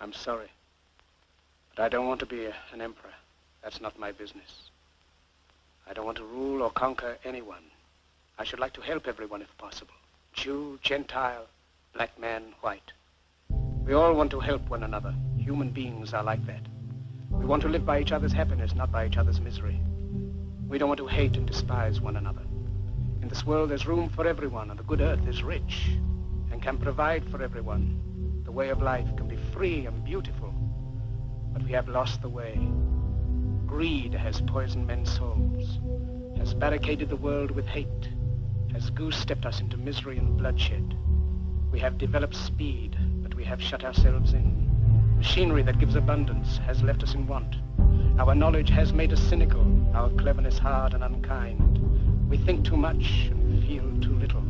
I'm sorry, but I don't want to be an emperor. That's not my business. I don't want to rule or conquer anyone. I should like to help everyone if possible. Jew, Gentile, black man, white. We all want to help one another. Human beings are like that. We want to live by each other's happiness, not by each other's misery. We don't want to hate and despise one another. In this world there's room for everyone, and the good earth is rich and can provide for everyone. The way of life can be free and beautiful, but we have lost the way. Greed has poisoned men's souls, has barricaded the world with hate, has goose-stepped us into misery and bloodshed. We have developed speed, but we have shut ourselves in. Machinery that gives abundance has left us in want. Our knowledge has made us cynical, our cleverness hard and unkind. We think too much and feel too little.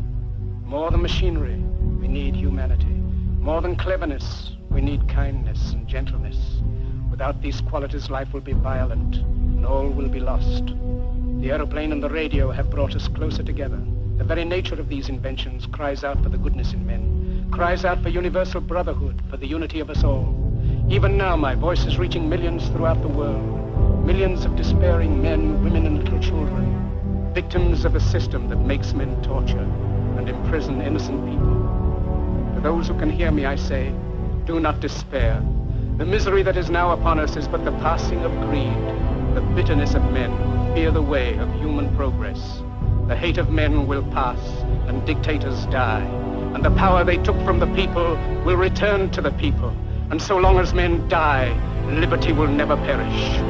More than machinery, we need humanity. More than cleverness, we need kindness and gentleness. Without these qualities, life will be violent, and all will be lost. The aeroplane and the radio have brought us closer together. The very nature of these inventions cries out for the goodness in men, cries out for universal brotherhood, for the unity of us all. Even now, my voice is reaching millions throughout the world, millions of despairing men, women, and little children, victims of a system that makes men torture and imprison innocent people. To those who can hear me, I say, do not despair. The misery that is now upon us is but the passing of greed. The bitterness of men fear the way of human progress. The hate of men will pass, and dictators die, and the power they took from the people will return to the people. And so long as men die, liberty will never perish.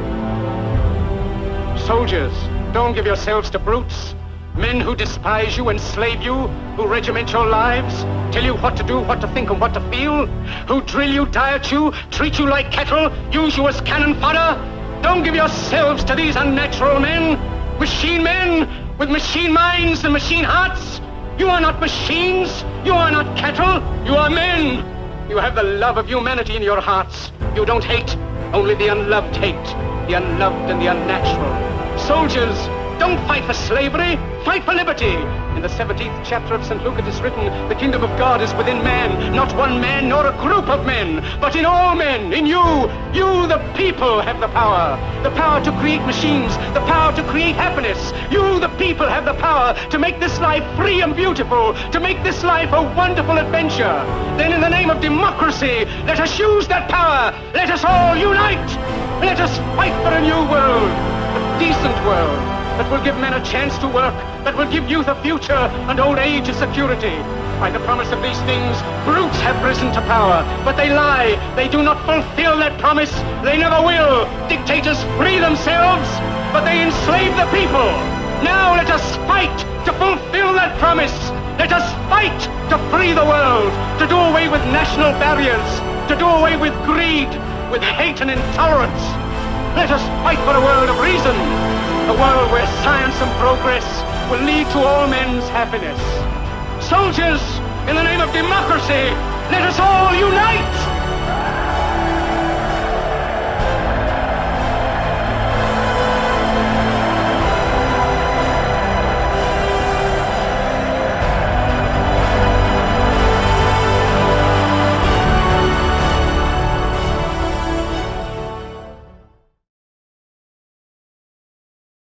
Soldiers, don't give yourselves to brutes. Men who despise you, enslave you, who regiment your lives, tell you what to do, what to think, and what to feel, who drill you, diet you, treat you like cattle, use you as cannon fodder. Don't give yourselves to these unnatural men, machine men with machine minds and machine hearts. You are not machines, you are not cattle, you are men. You have the love of humanity in your hearts. You don't hate, only the unloved hate, the unloved and the unnatural. Soldiers, don't fight for slavery, fight for liberty. In the 17th chapter of St. Luke it is written, the kingdom of God is within man, not one man nor a group of men, but in all men, in you. You, the people, have the power to create machines, the power to create happiness. You, the people, have the power to make this life free and beautiful, to make this life a wonderful adventure. Then in the name of democracy, let us use that power. Let us all unite. Let us fight for a new world, a decent world, that will give men a chance to work, that will give youth a future and old age a security. By the promise of these things, brutes have risen to power, but they lie. They do not fulfill that promise. They never will. Dictators free themselves, but they enslave the people. Now let us fight to fulfill that promise. Let us fight to free the world, to do away with national barriers, to do away with greed, with hate and intolerance. Let us fight for a world of reason, a world where science and progress will lead to all men's happiness. Soldiers, in the name of democracy, let us all unite!